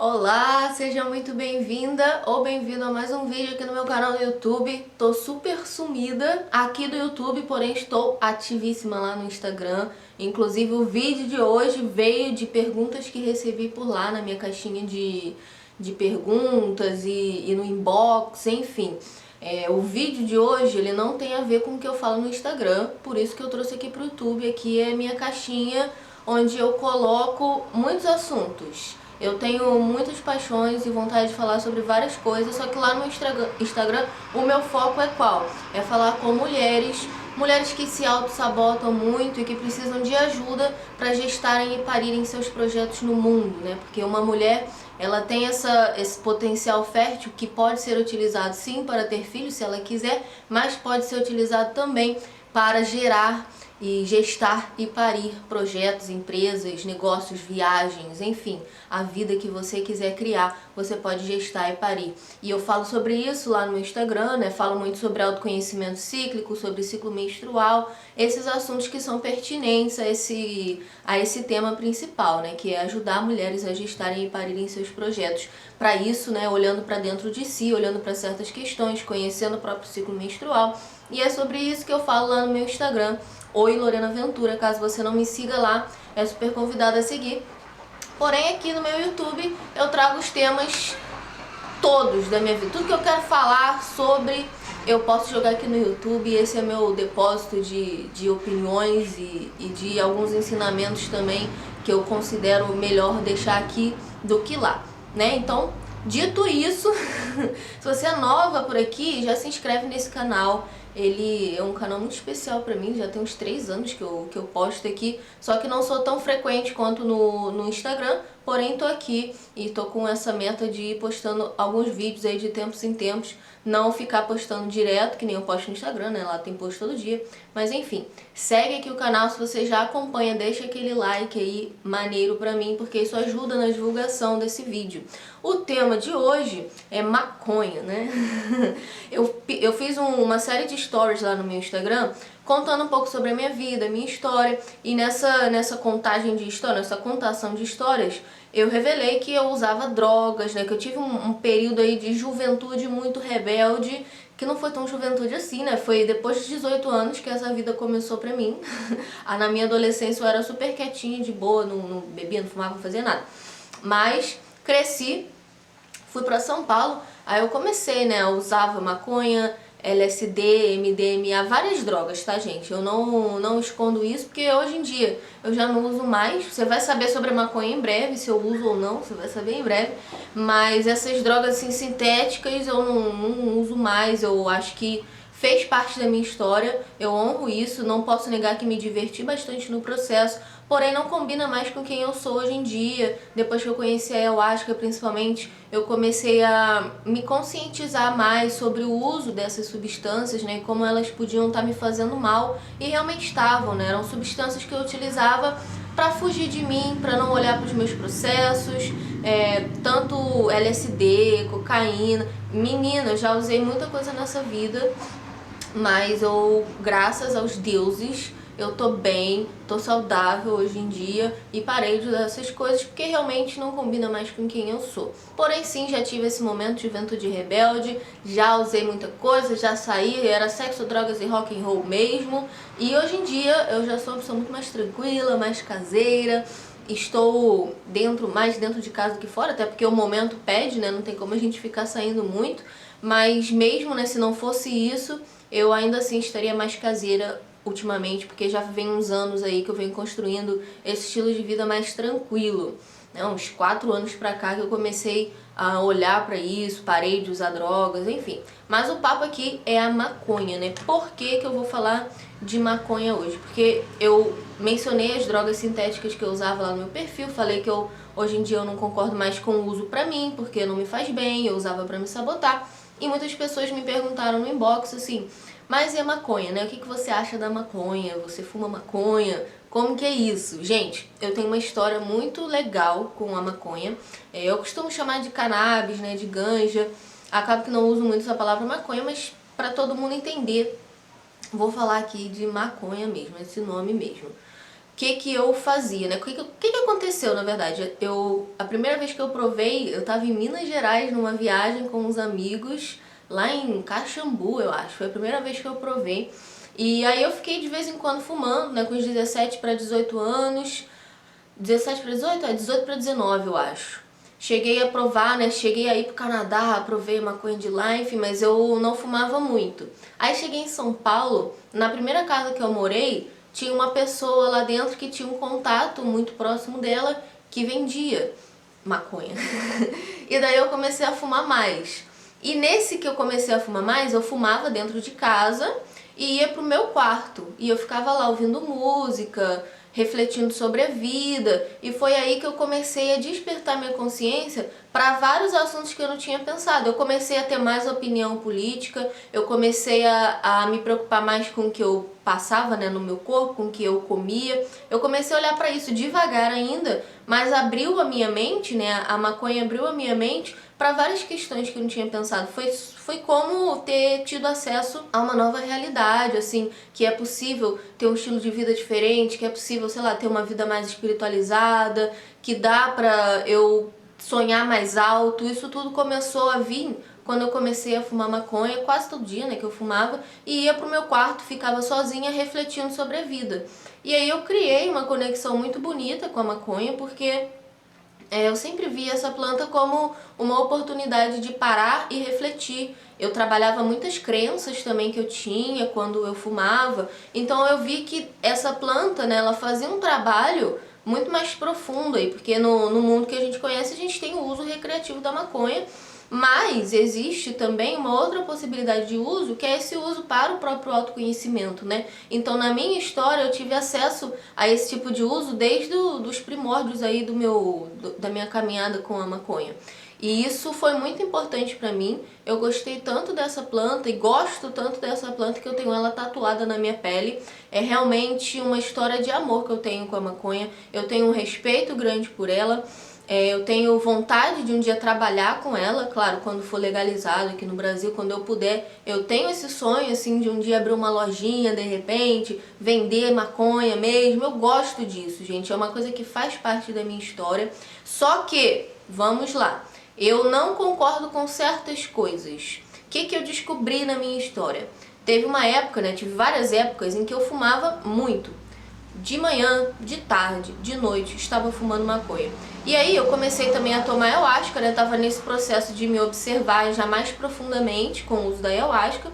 Olá, seja muito bem-vinda ou bem-vindo a mais um vídeo aqui no meu canal do YouTube. Tô super sumida aqui do YouTube, porém estou ativíssima lá no Instagram. Inclusive o vídeo de hoje veio de perguntas que recebi por lá na minha caixinha de perguntas e no inbox, enfim. O vídeo de hoje ele não tem a ver com o que eu falo no Instagram, por isso que eu trouxe aqui pro YouTube. Aqui é a minha caixinha onde eu coloco muitos assuntos. Eu tenho muitas paixões e vontade de falar sobre várias coisas, só que lá no Instagram o meu foco é qual? É falar com mulheres que se auto-sabotam muito e que precisam de ajuda para gestarem e parirem seus projetos no mundo, né? Porque uma mulher, ela tem esse potencial fértil que pode ser utilizado sim para ter filhos, se ela quiser, mas pode ser utilizado também para gerar e gestar e parir projetos, empresas, negócios, viagens, enfim, a vida que você quiser criar, você pode gestar e parir. E eu falo sobre isso lá no meu Instagram, né? Falo muito sobre autoconhecimento cíclico, sobre ciclo menstrual, esses assuntos que são pertinentes a esse tema principal, né? Que é ajudar mulheres a gestarem e parirem seus projetos. Para isso, né? Olhando para dentro de si, olhando para certas questões, conhecendo o próprio ciclo menstrual. E é sobre isso que eu falo lá no meu Instagram. Oi, Lorena Ventura. Caso você não me siga lá, é super convidada a seguir. Porém, aqui no meu YouTube eu trago os temas todos da minha vida. Tudo que eu quero falar sobre, eu posso jogar aqui no YouTube. Esse é meu depósito de opiniões e de alguns ensinamentos também que eu considero melhor deixar aqui do que lá, né? Então, dito isso, se você é nova por aqui, já se inscreve nesse canal. Ele é um canal muito especial pra mim, já tem uns 3 anos que eu posto aqui, só que não sou tão frequente quanto no Instagram, porém tô aqui e tô com essa meta de ir postando alguns vídeos aí de tempos em tempos, não ficar postando direto, que nem eu posto no Instagram, né, lá tem post todo dia, mas enfim, segue aqui o canal. Se você já acompanha, deixa aquele like aí maneiro pra mim, porque isso ajuda na divulgação desse vídeo. O tema de hoje é maconha, né? Eu fiz uma série de stories lá no meu Instagram contando um pouco sobre a minha vida, a minha história, e nessa contagem de história, nessa contação de histórias, eu revelei que eu usava drogas, né? Que eu tive um período aí de juventude muito rebelde, que não foi tão juventude assim, né? Foi depois de 18 anos que essa vida começou pra mim. Na minha adolescência eu era super quietinha, de boa, não bebia, não fumava, não fazia nada. Mas cresci, fui pra São Paulo, aí eu comecei, né? Eu usava maconha, LSD, MDMA, várias drogas, tá, gente? Eu não escondo isso, porque hoje em dia eu já não uso mais. Você vai saber sobre a maconha em breve, se eu uso ou não, você vai saber em breve. Mas essas drogas assim sintéticas eu não uso mais. Eu acho que fez parte da minha história, eu honro isso, não posso negar que me diverti bastante no processo, porém não combina mais com quem eu sou hoje em dia. Depois que eu conheci a ayahuasca, principalmente, eu comecei a me conscientizar mais sobre o uso dessas substâncias, né, e como elas podiam estar me fazendo mal, e realmente estavam, né, eram substâncias que eu utilizava para fugir de mim, para não olhar para os meus processos, tanto LSD, cocaína. Menina, eu já usei muita coisa nessa vida, mas eu, graças aos deuses, eu tô bem, tô saudável hoje em dia e parei de usar essas coisas porque realmente não combina mais com quem eu sou. Porém sim, já tive esse momento de juventude rebelde, já usei muita coisa, já saí, era sexo, drogas e rock and roll mesmo. E hoje em dia eu já sou uma pessoa muito mais tranquila, mais caseira. Estou mais dentro de casa do que fora, até porque o momento pede, né? Não tem como a gente ficar saindo muito. Mas mesmo, né, se não fosse isso, eu ainda assim estaria mais caseira ultimamente, porque já vem uns anos aí que eu venho construindo esse estilo de vida mais tranquilo, né? Uns 4 anos pra cá que eu comecei a olhar pra isso, parei de usar drogas, enfim. Mas o papo aqui é a maconha, né? Por que que eu vou falar de maconha hoje? Porque eu mencionei as drogas sintéticas que eu usava lá no meu perfil, falei que hoje em dia eu não concordo mais com o uso pra mim, porque não me faz bem, eu usava pra me sabotar. E muitas pessoas me perguntaram no inbox assim, mas e a maconha, né? O que você acha da maconha? Você fuma maconha? Como que é isso? Gente, eu tenho uma história muito legal com a maconha. Eu costumo chamar de cannabis, né? De ganja. Acabo que não uso muito essa palavra maconha, mas para todo mundo entender, vou falar aqui de maconha mesmo, esse nome mesmo. que eu fazia, né? O que aconteceu, na verdade? A primeira vez que eu provei, eu tava em Minas Gerais numa viagem com uns amigos, lá em Caxambu, eu acho. Foi a primeira vez que eu provei. E aí eu fiquei de vez em quando fumando, né? Com os 17 para 18 anos. 17 para 18? É, 18 para 19, eu acho. Cheguei a provar, né? Cheguei a ir pro Canadá, provei maconha de lá, enfim, mas eu não fumava muito. Aí cheguei em São Paulo, na primeira casa que eu morei, tinha uma pessoa lá dentro que tinha um contato muito próximo dela que vendia maconha. E daí eu comecei a fumar mais. E nesse que eu comecei a fumar mais, eu fumava dentro de casa e ia pro meu quarto. E eu ficava lá ouvindo música, refletindo sobre a vida, e foi aí que eu comecei a despertar minha consciência para vários assuntos que eu não tinha pensado. Eu comecei a ter mais opinião política, eu comecei a me preocupar mais com o que eu passava, né, no meu corpo, com o que eu comia. Eu comecei a olhar para isso devagar ainda, mas abriu a minha mente, né, a maconha abriu a minha mente para várias questões que eu não tinha pensado. Foi como ter tido acesso a uma nova realidade, assim, que é possível ter um estilo de vida diferente, que é possível, sei lá, ter uma vida mais espiritualizada, que dá pra eu sonhar mais alto. Isso tudo começou a vir quando eu comecei a fumar maconha, quase todo dia, né, que eu fumava, e ia pro meu quarto, ficava sozinha refletindo sobre a vida. E aí eu criei uma conexão muito bonita com a maconha, porque eu sempre vi essa planta como uma oportunidade de parar e refletir. Eu trabalhava muitas crenças também que eu tinha quando eu fumava, então eu vi que essa planta, né, ela fazia um trabalho muito mais profundo aí, porque no mundo que a gente conhece a gente tem o uso recreativo da maconha, mas existe também uma outra possibilidade de uso, que é esse uso para o próprio autoconhecimento, né? Então, na minha história, eu tive acesso a esse tipo de uso desde os primórdios aí da minha caminhada com a maconha. E isso foi muito importante pra mim. Eu gostei tanto dessa planta e gosto tanto dessa planta que eu tenho ela tatuada na minha pele. É realmente uma história de amor que eu tenho com a maconha. Eu tenho um respeito grande por ela. Eu tenho vontade de um dia trabalhar com ela, claro, quando for legalizado aqui no Brasil, quando eu puder. Eu tenho esse sonho, assim, de um dia abrir uma lojinha, de repente, vender maconha mesmo. Eu gosto disso, gente. É uma coisa que faz parte da minha história. Só que, vamos lá, eu não concordo com certas coisas. O que eu descobri na minha história? Teve uma época, né, tive várias épocas em que eu fumava muito. De manhã, de tarde, de noite, estava fumando maconha. E aí eu comecei também a tomar ayahuasca, né? Tava nesse processo de me observar já mais profundamente com o uso da ayahuasca.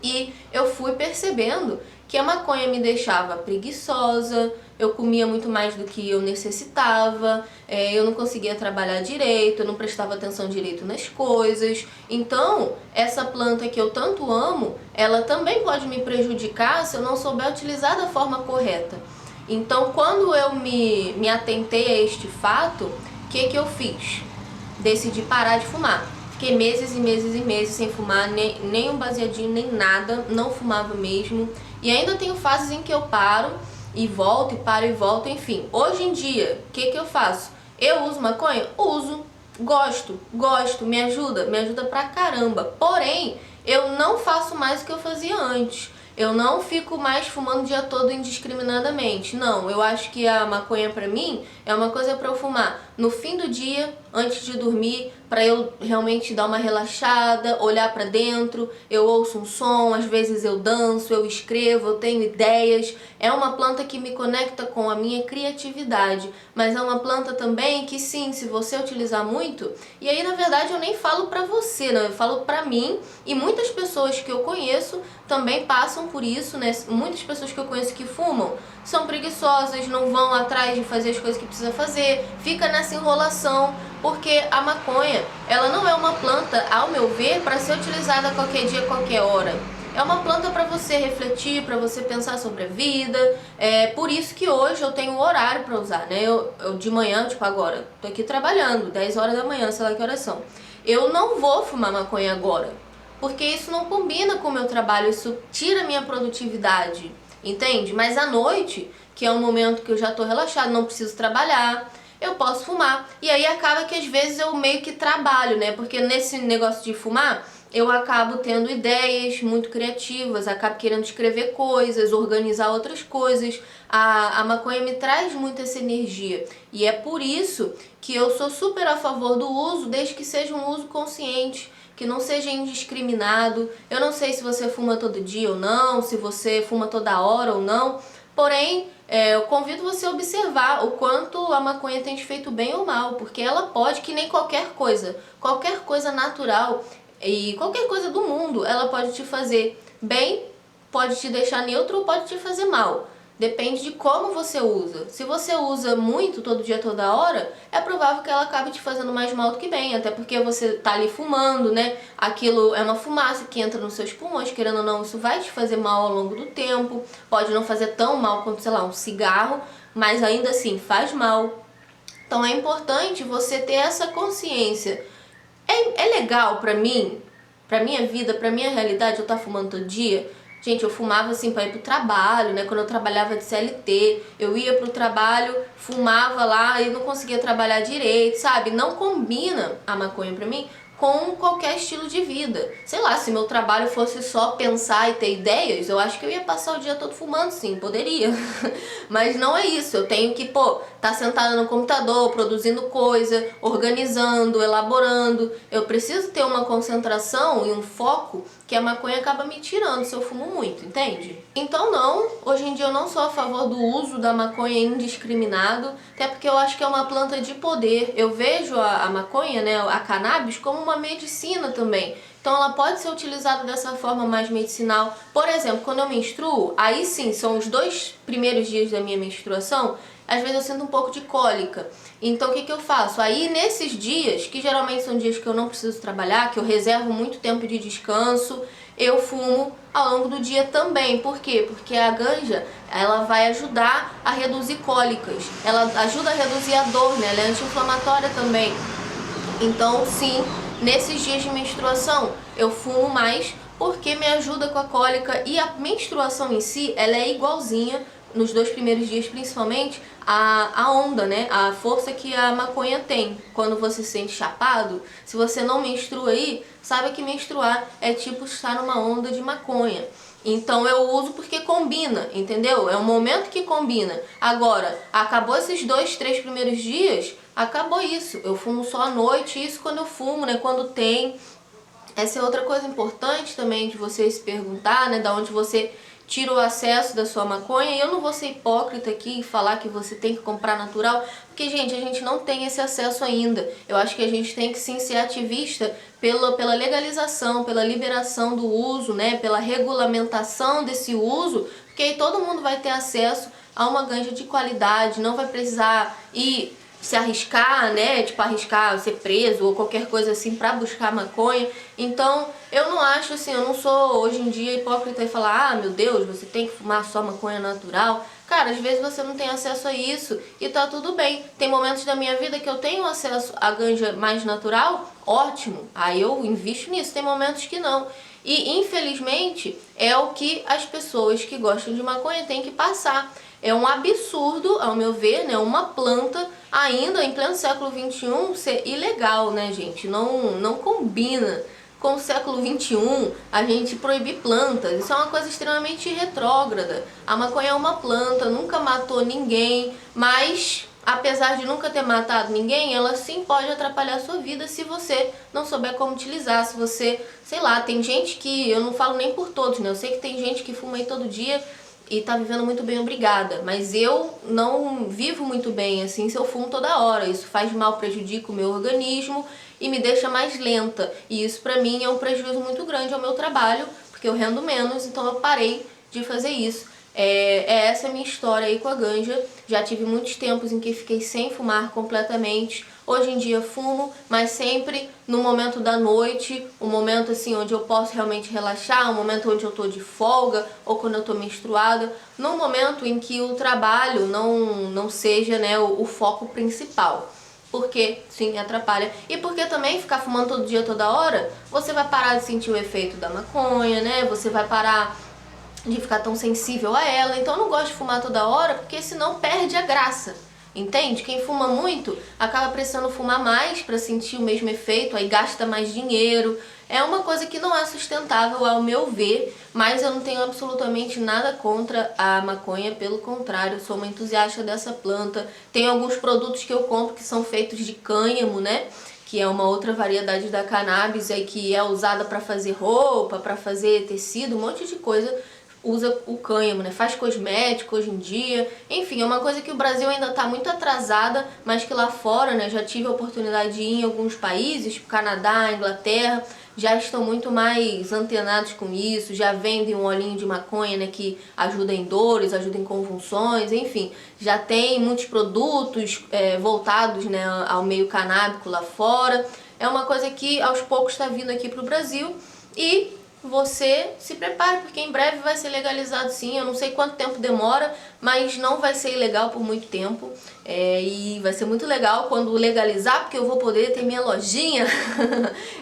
E eu fui percebendo que a maconha me deixava preguiçosa, eu comia muito mais do que eu necessitava, eu não conseguia trabalhar direito, eu não prestava atenção direito nas coisas. Então, essa planta que eu tanto amo, ela também pode me prejudicar se eu não souber utilizar da forma correta. Então, quando eu me atentei a este fato, o que eu fiz? Decidi parar de fumar. Fiquei meses e meses e meses sem fumar, nem um baseadinho, nem nada, não fumava mesmo. E ainda tenho fases em que eu paro e volto, e paro e volto, enfim. Hoje em dia, o que eu faço? Eu uso maconha? Uso. Gosto, me ajuda pra caramba. Porém, eu não faço mais o que eu fazia antes. Eu não fico mais fumando o dia todo indiscriminadamente. Não, eu acho que a maconha pra mim é uma coisa pra eu fumar no fim do dia, antes de dormir, pra eu realmente dar uma relaxada, olhar pra dentro. Eu ouço um som, às vezes eu danço, eu escrevo, eu tenho ideias. É uma planta que me conecta com a minha criatividade, mas é uma planta também que sim, se você utilizar muito, e aí na verdade eu nem falo pra você, não, eu falo pra mim, e muitas pessoas que eu conheço também passam por isso, né? Muitas pessoas que eu conheço que fumam são preguiçosas, não vão atrás de fazer as coisas que precisa fazer, fica nessa enrolação, porque a maconha, ela não é uma planta, ao meu ver, para ser utilizada qualquer dia, qualquer hora. É uma planta para você refletir, para você pensar sobre a vida. É por isso que hoje eu tenho um horário para usar, né? Eu de manhã, tipo agora, tô aqui trabalhando, 10 horas da manhã, sei lá que horas são. Eu não vou fumar maconha agora, porque isso não combina com o meu trabalho, isso tira a minha produtividade, entende? Mas à noite, que é um momento que eu já tô relaxado, não preciso trabalhar, eu posso fumar. E aí acaba que às vezes eu meio que trabalho, né? Porque nesse negócio de fumar, eu acabo tendo ideias muito criativas, acabo querendo escrever coisas, organizar outras coisas. A maconha me traz muito essa energia e é por isso que eu sou super a favor do uso, desde que seja um uso consciente, que não seja indiscriminado. Eu não sei se você fuma todo dia ou não, se você fuma toda hora ou não, porém eu convido você a observar o quanto a maconha tem te feito bem ou mal, porque ela pode, que nem qualquer coisa natural e qualquer coisa do mundo, ela pode te fazer bem, pode te deixar neutro ou pode te fazer mal. Depende de como você usa. Se você usa muito, todo dia, toda hora, é provável que ela acabe te fazendo mais mal do que bem, até porque você tá ali fumando, né? Aquilo é uma fumaça que entra nos seus pulmões, querendo ou não, isso vai te fazer mal ao longo do tempo. Pode não fazer tão mal quanto, sei lá, um cigarro, mas ainda assim faz mal. Então é importante você ter essa consciência. É legal pra mim, pra minha vida, pra minha realidade, eu tá fumando todo dia? Gente, eu fumava assim pra ir pro trabalho, né? Quando eu trabalhava de CLT, eu ia pro trabalho, fumava lá e não conseguia trabalhar direito, sabe? Não combina a maconha pra mim com qualquer estilo de vida. Sei lá, se meu trabalho fosse só pensar e ter ideias, eu acho que eu ia passar o dia todo fumando, sim, poderia. Mas não é isso, eu tenho que, tá sentada no computador, produzindo coisa, organizando, elaborando. Eu preciso ter uma concentração e um foco que a maconha acaba me tirando se eu fumo muito, entende? Então não, hoje em dia eu não sou a favor do uso da maconha indiscriminado, até porque eu acho que é uma planta de poder. Eu vejo a maconha, né, a cannabis, como uma medicina também. Então ela pode ser utilizada dessa forma mais medicinal. Por exemplo, quando eu menstruo, aí sim, são os 2 primeiros dias da minha menstruação, às vezes eu sinto um pouco de cólica. Então o que eu faço? Aí nesses dias, que geralmente são dias que eu não preciso trabalhar, que eu reservo muito tempo de descanso, eu fumo ao longo do dia também. Por quê? Porque a ganja, ela vai ajudar a reduzir cólicas. Ela ajuda a reduzir a dor, né? Ela é anti-inflamatória também. Então sim, nesses dias de menstruação eu fumo mais porque me ajuda com a cólica. E a menstruação em si, ela é igualzinha, nos 2 primeiros dias principalmente, a onda, né? A força que a maconha tem. Quando você se sente chapado, se você não menstrua aí, saiba que menstruar é tipo estar numa onda de maconha. Então eu uso porque combina, entendeu? É um momento que combina. Agora, acabou esses 2, 3 primeiros dias, acabou isso. Eu fumo só à noite, isso quando eu fumo, né? Quando tem. Essa é outra coisa importante também de você se perguntar, né? Da onde você tira o acesso da sua maconha. E eu não vou ser hipócrita aqui e falar que você tem que comprar natural, porque, gente, a gente não tem esse acesso ainda. Eu acho que a gente tem que sim ser ativista pela legalização, pela liberação do uso, né? Pela regulamentação desse uso, porque aí todo mundo vai ter acesso a uma ganja de qualidade, não vai precisar ir se arriscar, né, tipo arriscar ser preso ou qualquer coisa assim pra buscar maconha. Então eu não acho assim, eu não sou hoje em dia hipócrita e falar, ah, meu Deus, você tem que fumar só maconha natural. Cara, às vezes você não tem acesso a isso e tá tudo bem. Tem momentos da minha vida que eu tenho acesso à ganja mais natural, ótimo, aí eu invisto nisso. Tem momentos que não. E infelizmente é o que as pessoas que gostam de maconha têm que passar. É um absurdo, ao meu ver, né, uma planta ainda em pleno século XXI ser ilegal, né, gente? Não combina com o século XXI a gente proibir plantas. Isso é uma coisa extremamente retrógrada. A maconha é uma planta, nunca matou ninguém, mas apesar de nunca ter matado ninguém, ela sim pode atrapalhar a sua vida se você não souber como utilizar. Se você, sei lá, tem gente que, eu não falo nem por todos, né? Eu sei que tem gente que fuma aí todo dia e tá vivendo muito bem, obrigada. Mas eu não vivo muito bem assim se eu fumo toda hora. Isso faz mal, prejudica o meu organismo e me deixa mais lenta. E isso pra mim é um prejuízo muito grande ao meu trabalho, porque eu rendo menos, então eu parei de fazer isso. Essa a minha história aí com a ganja. Já tive muitos tempos em que fiquei sem fumar completamente. Hoje em dia fumo, mas sempre no momento da noite, um momento assim onde eu posso realmente relaxar, um momento onde eu tô de folga ou quando eu tô menstruada, num momento em que o trabalho não seja, né, o foco principal. Porque sim, atrapalha. E porque também ficar fumando todo dia, toda hora, você vai parar de sentir o efeito da maconha, né? Você vai parar de ficar tão sensível a ela. Então eu não gosto de fumar toda hora, porque senão perde a graça. entende? Quem fuma muito acaba precisando fumar mais para sentir o mesmo efeito, aí gasta mais dinheiro. É uma coisa que não é sustentável ao meu ver, mas eu não tenho absolutamente nada contra a maconha, pelo contrário, eu sou uma entusiasta dessa planta. Tem alguns produtos que eu compro que são feitos de cânhamo, né? Que é uma outra variedade da cannabis aí que é usada para fazer roupa, para fazer tecido, um monte de coisa usa o cânhamo, né? Faz cosmético hoje em dia. Enfim, é uma coisa que o Brasil ainda está muito atrasada, mas que lá fora, né, já tive a oportunidade de ir em alguns países, tipo Canadá, Inglaterra, já estão muito mais antenados com isso, já vendem um olhinho de maconha, né, que ajuda em dores, ajuda em convulsões, enfim, já tem muitos produtos voltados, né, ao meio canábico lá fora. É uma coisa que aos poucos está vindo aqui para o Brasil e você se prepare, porque em breve vai ser legalizado sim. Eu não sei quanto tempo demora, mas não vai ser ilegal por muito tempo. E vai ser muito legal quando legalizar, porque eu vou poder ter minha lojinha.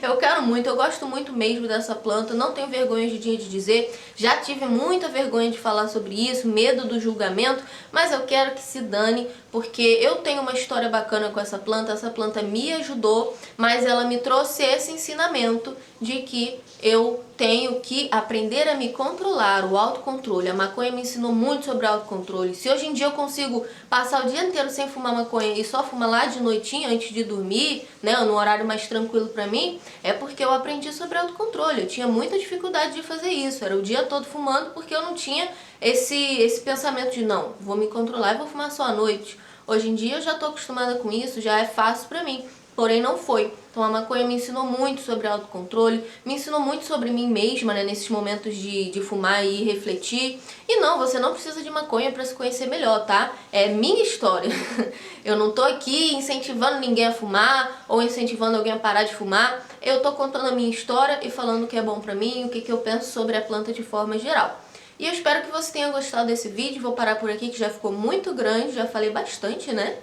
Eu quero muito, eu gosto muito mesmo dessa planta, não tenho vergonha de dizer. Já tive muita vergonha de falar sobre isso, medo do julgamento, mas eu quero que se dane, porque eu tenho uma história bacana com essa planta me ajudou, mas ela me trouxe esse ensinamento de que eu tenho que aprender a me controlar, o autocontrole. A maconha me ensinou muito sobre autocontrole. Se hoje em dia eu consigo passar o dia inteiro sem fumar maconha e só fumar lá de noitinha antes de dormir, né, no horário mais tranquilo pra mim, é porque eu aprendi sobre autocontrole. Eu tinha muita dificuldade de fazer isso, era o dia todo fumando porque eu não tinha esse pensamento de não, vou me controlar e vou fumar só à noite. Hoje em dia eu já tô acostumada com isso, já é fácil pra mim. Porém não foi. Então a maconha me ensinou muito sobre autocontrole, me ensinou muito sobre mim mesma, né, nesses momentos de fumar e refletir. E não, você não precisa de maconha para se conhecer melhor, tá? É minha história. Eu não tô aqui incentivando ninguém a fumar ou incentivando alguém a parar de fumar. Eu tô contando a minha história e falando o que é bom pra mim, o que eu penso sobre a planta de forma geral. E eu espero que você tenha gostado desse vídeo. Vou parar por aqui que já ficou muito grande, já falei bastante, né?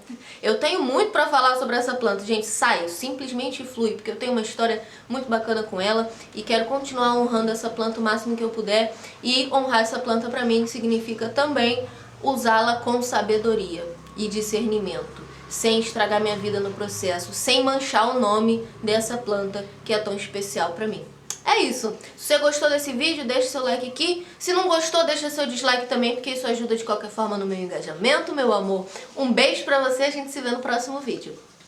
Eu tenho muito pra falar sobre essa planta. Gente, saio, simplesmente flui, porque eu tenho uma história muito bacana com ela e quero continuar honrando essa planta o máximo que eu puder. E honrar essa planta pra mim significa também usá-la com sabedoria e discernimento, sem estragar minha vida no processo, sem manchar o nome dessa planta que é tão especial pra mim. É isso. Se você gostou desse vídeo, deixa seu like aqui. Se não gostou, deixa seu dislike também, porque isso ajuda de qualquer forma no meu engajamento, meu amor. Um beijo pra você, a gente se vê no próximo vídeo.